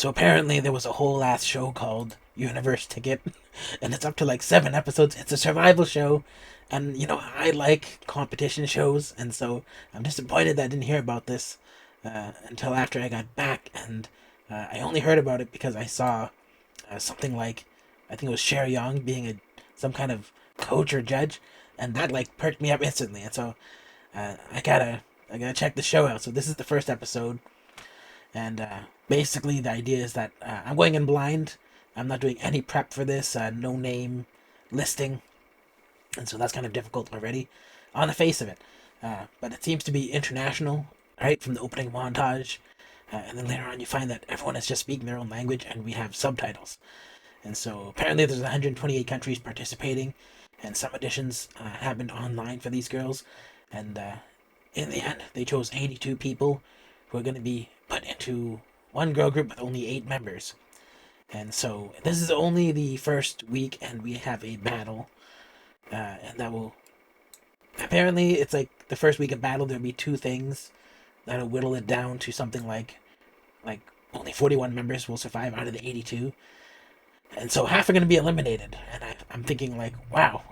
So apparently there was a whole ass show called Universe Ticket, and it's up to like 7 episodes. It's a survival show, and I like competition shows, and so I'm disappointed that I didn't hear about this until after I got back, and I only heard about it because I saw something like, I think it was Cher Young being some kind of coach or judge, and that like perked me up instantly, and so I gotta check the show out. So this is the first episode, and basically the idea is that I'm going in blind. I'm not doing any prep for this. No name listing, and so that's kind of difficult already, on the face of it. But it seems to be international, right, from the opening montage, and then later on you find that everyone is just speaking their own language, and we have subtitles. And so apparently there's 128 countries participating, and some editions happened online for these girls. And in the end, they chose 82 people who are going to be put into one girl group with only 8 members. And so this is only the first week, and we have a battle, and that will apparently it's like the first week of battle. There'll be two things that'll whittle it down to something like only 41 members will survive out of the 82, and so half are going to be eliminated. And I'm thinking like, wow,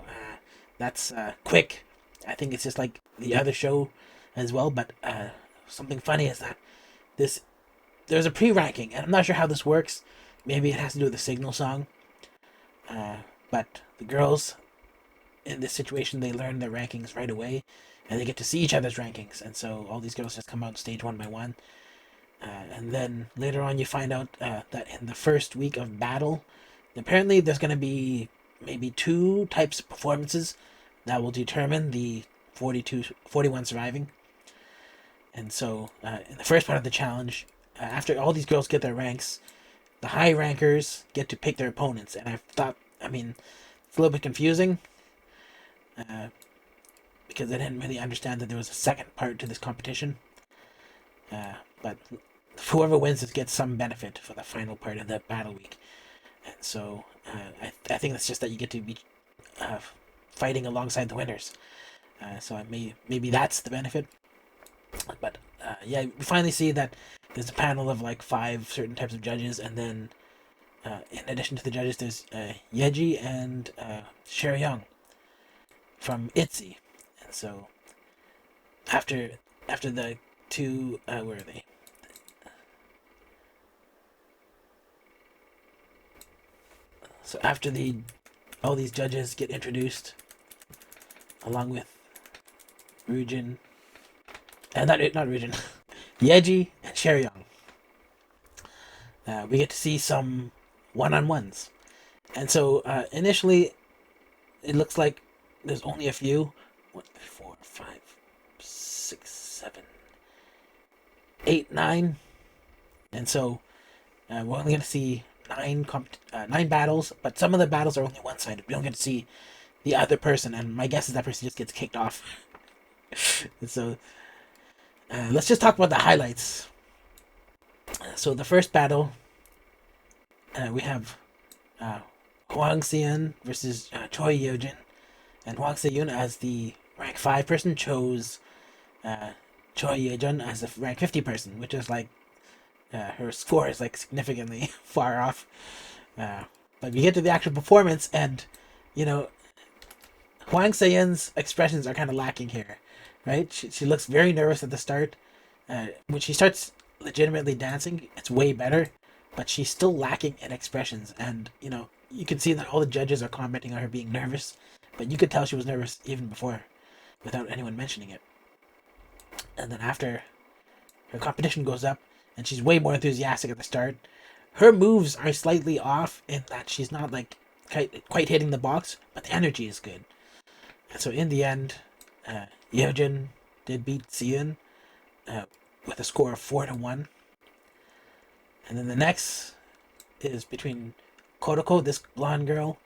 that's quick. I think it's just like the other show as well. But something funny is that this there's a pre-ranking, and I'm not sure how this works. Maybe it has to do with the signal song. But the girls in this situation, they learn their rankings right away, and they get to see each other's rankings. And so all these girls just come out on stage one by one. And then later on, you find out that in the first week of battle, apparently there's going to be maybe two types of performances that will determine the 41 surviving. And so in the first part of the challenge, after all these girls get their ranks, the high rankers get to pick their opponents. And I thought, I mean, it's a little bit confusing uh, because I didn't really understand that there was a second part to this competition. But whoever wins it gets some benefit for the final part of the battle week. And so I think that's just that you get to be uh, fighting alongside the winners. So maybe that's the benefit. But yeah, we finally see that there's a panel of like 5 certain types of judges, and then in addition to the judges, there's Yeji and Cher Young from ITZY. And so after the two, where are they? So after all these judges get introduced, along with Ryujin, and not Ryujin, Yeji and Cher Young, we get to see some one-on-ones. And so initially, it looks like there's only a few. 1, 4, 5, 6, 7, 8, 9. And so we're only going to see 9 battles, but some of the battles are only one-sided. We don't get to see the other person, and my guess is that person just gets kicked off. And so let's just talk about the highlights. So the first battle, we have Hwang Se-yeon versus Choi Yeojin, and Hwang Se-yeon as the rank 5 person chose Choi Yeojin as the rank 50 person, which is like her score is like significantly far off. But we get to the actual performance, and you know Hwang Se-yeon's expressions are kind of lacking here, right? She looks very nervous at the start. When she starts legitimately dancing, it's way better, but she's still lacking in expressions. And you can see that all the judges are commenting on her being nervous, but you could tell she was nervous even before, without anyone mentioning it. And then after her competition goes up, and she's way more enthusiastic at the start, her moves are slightly off in that she's not like quite hitting the box, but the energy is good. And so in the end, Yeojin did beat Se-yeon with a score of 4-1. And then the next is between Kodako, this blonde girl,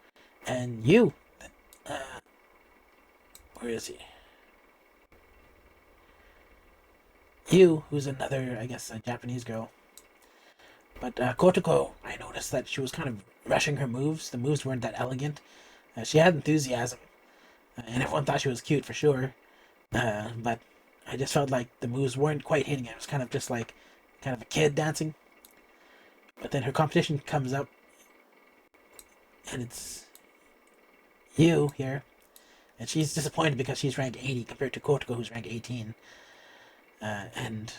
and Yu. Uh, where is he? Yu, who's another, I guess, a Japanese girl. But Kotoko, I noticed that she was kind of rushing her moves. The moves weren't that elegant. She had enthusiasm, and everyone thought she was cute for sure. But I just felt like the moves weren't quite hitting it. It was kind of just like kind of a kid dancing. But then her competition comes up, and it's Yu here, and she's disappointed because she's ranked 80 compared to Kotoko, who's ranked 18. And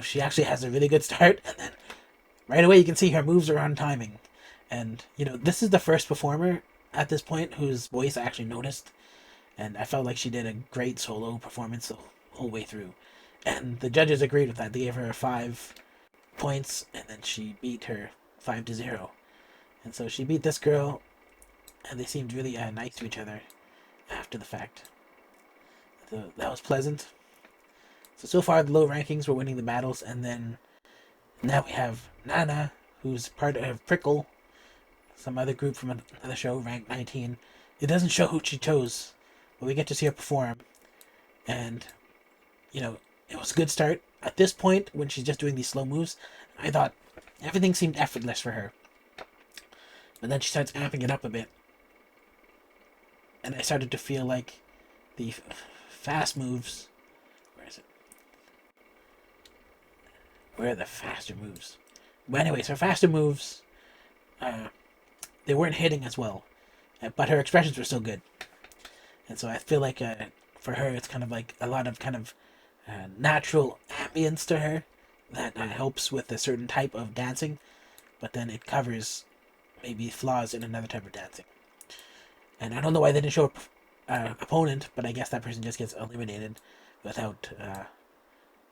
she actually has a really good start, and then right away you can see her moves are on timing. And this is the first performer at this point whose voice I actually noticed, and I felt like she did a great solo performance the whole way through. And the judges agreed with that. They gave her 5 points, and then she beat her 5-0. And so she beat this girl, and they seemed really nice to each other after the fact. So that was pleasant. So far, the low rankings were winning the battles, and then now we have Nana, who's part of Prickle, some other group from another show, ranked 19. It doesn't show who she chose, but we get to see her perform. And, it was a good start. At this point, when she's just doing these slow moves, I thought everything seemed effortless for her. But then she starts amping it up a bit. And I started to feel like the fast moves... Where is it? Where are the faster moves? But anyways, her faster moves... they weren't hitting as well. But her expressions were still good. And so I feel like for her, it's kind of like a lot of kind of natural ambience to her that helps with a certain type of dancing, but then it covers maybe flaws in another type of dancing. And I don't know why they didn't show an opponent, but I guess that person just gets eliminated without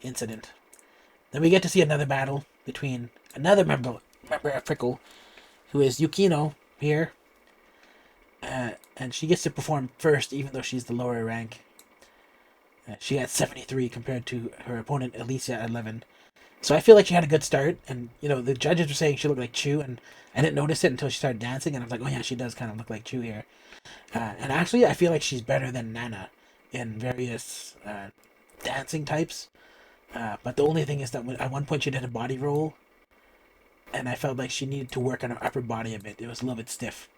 incident. Then we get to see another battle between another member of Prickle, who is Yukino here. And she gets to perform first, even though she's the lower rank. She had 73 compared to her opponent, Alicia, at 11. So I feel like she had a good start. And, the judges were saying she looked like Chu, and I didn't notice it until she started dancing. And I was like, oh yeah, she does kind of look like Chu here. And actually, I feel like she's better than Nana in various dancing types. But the only thing is that at one point she did a body roll. And I felt like she needed to work on her upper body a bit. It was a little bit stiff.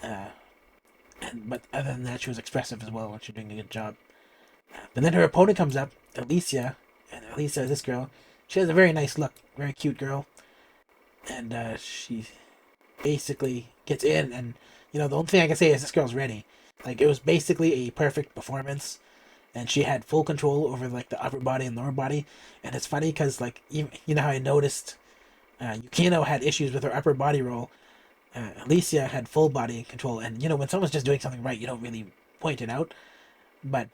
But other than that, she was expressive as well, and she's doing a good job. But then her opponent comes up, Alicia, and Alicia is this girl. She has a very nice look, very cute girl, and she basically gets in, and the only thing I can say is this girl's ready. Like, it was basically a perfect performance, and she had full control over like the upper body and lower body. And it's funny because like how I noticed Yukino had issues with her upper body roll. Alicia had full body control, and when someone's just doing something right, you don't really point it out. But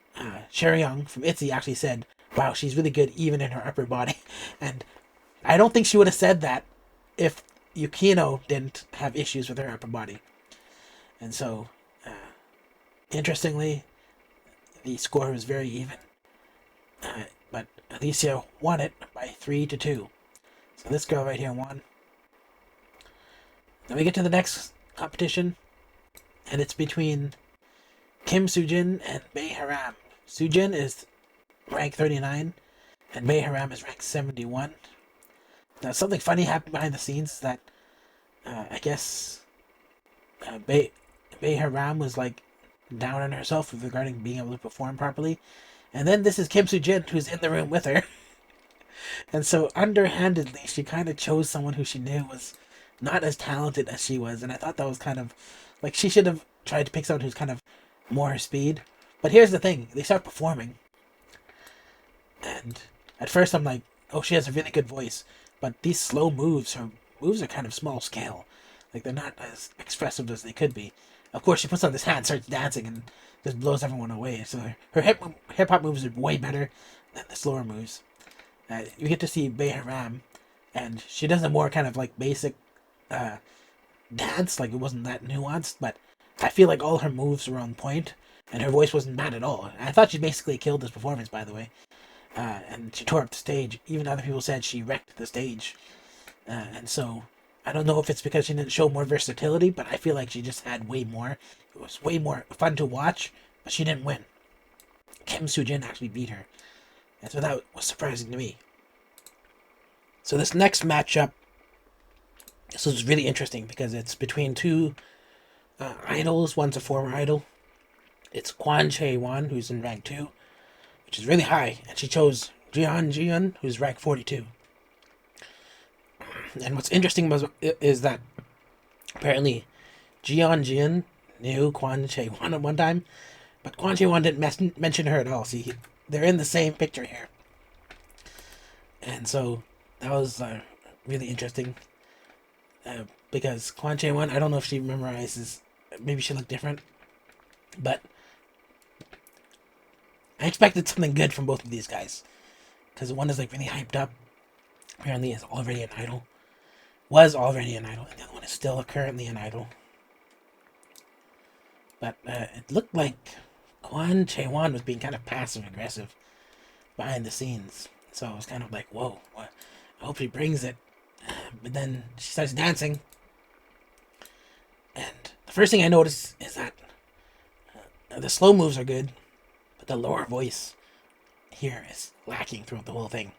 Sherry Young from ITZY actually said, wow, she's really good even in her upper body. And I don't think she would have said that if Yukino didn't have issues with her upper body. And so, interestingly, the score was very even. But Alicia won it by 3-2. So this girl right here won. Then we get to the next competition, and it's between Kim Sujin and Bae Haram. Sujin is ranked 39, and Bae Haram is ranked 71. Now, something funny happened behind the scenes that I guess Bae Haram was like down on herself regarding being able to perform properly. And then this is Kim Sujin, who's in the room with her. And so underhandedly, she kind of chose someone who she knew was not as talented as she was. And I thought that was kind of like she should have tried to pick someone who's kind of more her speed. But here's the thing, they start performing. And at first I'm like, oh, she has a really good voice. But these slow moves, her moves are kind of small scale. Like, they're not as expressive as they could be. Of course, she puts on this hat and starts dancing and just blows everyone away. So her hip-hop moves are way better than the slower moves. You get to see Bae Haram, and she does a more kind of like basic dance. Like, it wasn't that nuanced, but I feel like all her moves were on point, and her voice wasn't bad at all. I thought she basically killed this performance, by the way. And she tore up the stage. Even other people said she wrecked the stage. And so, I don't know if it's because she didn't show more versatility, but I feel like she just had way more. It was way more fun to watch, but she didn't win. Kim Sujin actually beat her. And so that was surprising to me. So this next matchup, this was really interesting because it's between two idols. One's a former idol. It's Kwon Chae-won, who's in rank 2, which is really high, and she chose Jian, who's rank 42. And what's interesting is that apparently Jeon Jin knew Kwon Chae Won at one time, but Kwon Chae Won didn't mention her at all. See, they're in the same picture here, and so that was really interesting. Because Kwon Chae Won, I don't know if she memorizes. Maybe she looked different, but I expected something good from both of these guys, because one is like really hyped up. Apparently, is already an idol. Was already an idol, and the other one is still currently an idol. But it looked like Kwon Chae Won was being kind of passive aggressive behind the scenes. So I was kind of like, whoa, what? I hope she brings it. But then she starts dancing. And the first thing I notice is that the slow moves are good, but the lower voice here is lacking throughout the whole thing.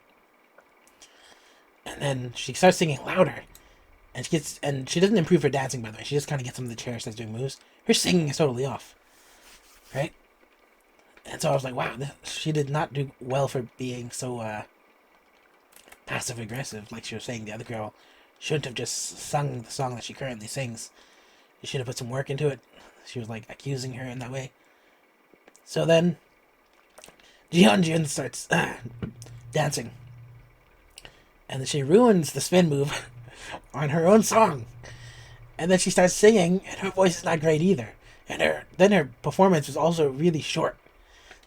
And then she starts singing louder. And she doesn't improve her dancing, by the way. She just kind of gets under the chair, starts doing moves. Her singing is totally off, right? And so I was like, wow, she did not do well for being so passive aggressive. Like she was saying, the other girl shouldn't have just sung the song that she currently sings. She should have put some work into it. She was like accusing her in that way. So then, Jeonjin starts dancing, and then she ruins the spin move on her own song. And then she starts singing, and her voice is not great either. And her performance was also really short.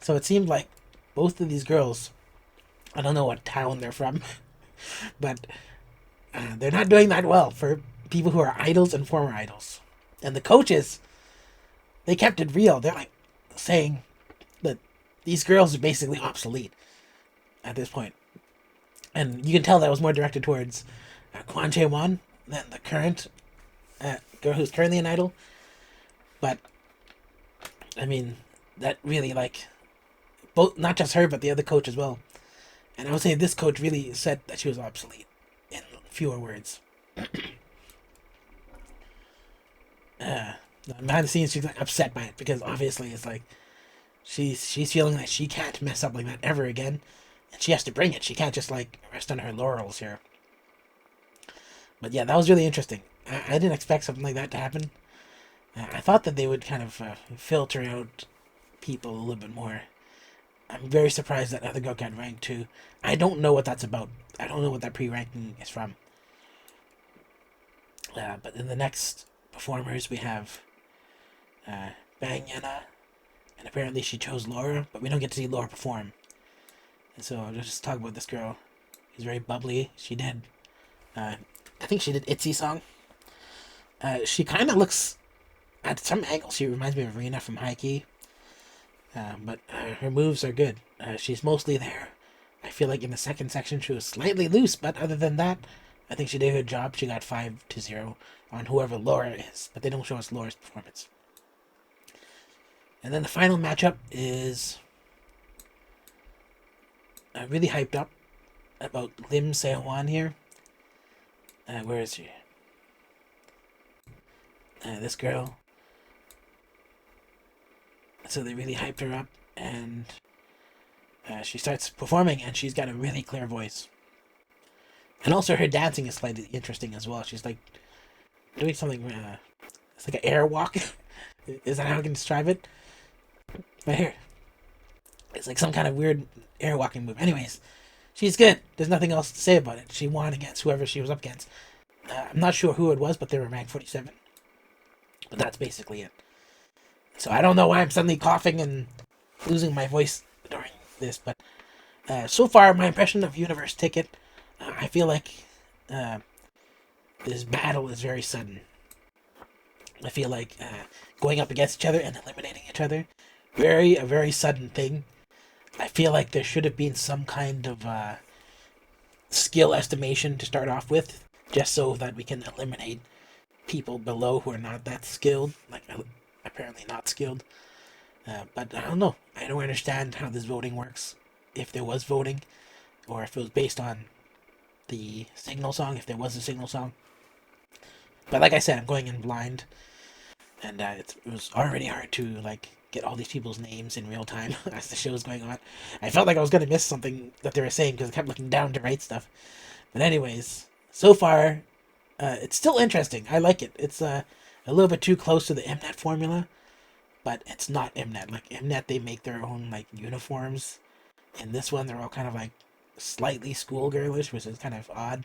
So it seemed like both of these girls, I don't know what town they're from, but they're not doing that well for people who are idols and former idols. And the coaches, they kept it real. They're like saying that these girls are basically obsolete at this point. And you can tell that was more directed towards Kwon Chae Won than the current girl who's currently an idol. But I mean, that really like both, not just her but the other coach as well. And I would say this coach really said that she was obsolete in fewer words. Behind the scenes, she's like upset by it because obviously it's like she's feeling like she can't mess up like that ever again, and she has to bring it. She can't just like rest on her laurels here. But yeah, that was really interesting. I didn't expect something like that to happen. I thought that they would kind of filter out people a little bit more. I'm very surprised that other girl got ranked too. I don't know what that's about. I don't know what that pre-ranking is from. But in the next performers, we have Bang Yana, and apparently she chose Laura, but we don't get to see Laura perform. And so I'll just talk about this girl. She's very bubbly. She did, I think she did ITZY song. She kind of looks, at some angles, she reminds me of Rina from Haikyuu. But her moves are good. She's mostly there. I feel like in the second section she was slightly loose, but other than that, I think she did a good job. She got 5-0 on whoever Laura is, but they don't show us Laura's performance. And then the final matchup is really hyped up about Lim Sehwan here. Where is she? This girl. So they really hyped her up, and she starts performing, and she's got a really clear voice. And also her dancing is slightly interesting as well. She's like doing something, it's like an air walk. Is that how I can describe it? Right here. It's like some kind of weird air walking move. Anyways, she's good. There's nothing else to say about it. She won against whoever she was up against. I'm not sure who it was, but they were ranked 47. But that's basically it. So I don't know why I'm suddenly coughing and losing my voice during this, but so far my impression of Universe Ticket, I feel like this battle is very sudden. I feel like going up against each other and eliminating each other, a very sudden thing. I feel like there should have been some kind of skill estimation to start off with, just so that we can eliminate people below who are not that skilled, like apparently not skilled. But I don't know. I don't understand how this voting works. If there was voting, or if it was based on the signal song, if there was a signal song. But like I said, I'm going in blind, and it was already hard to like get all these people's names in real time as the show was going on. I felt like I was gonna miss something that they were saying because I kept looking down to write stuff. But anyways, so far, it's still interesting. I like it. It's a little bit too close to the Mnet formula, but it's not Mnet. Like Mnet, they make their own like uniforms. In this one, they're all kind of like slightly schoolgirlish, which is kind of odd.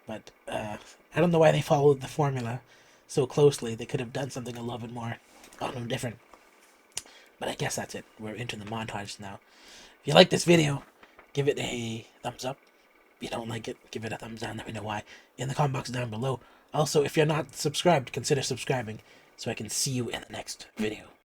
But I don't know why they followed the formula so closely. They could have done something a little bit more, I don't know, different. But I guess that's it. We're into the montage now. If you like this video, give it a thumbs up. If you don't like it, give it a thumbs down. Let me know why in the comment box down below. Also, if you're not subscribed, consider subscribing so I can see you in the next video.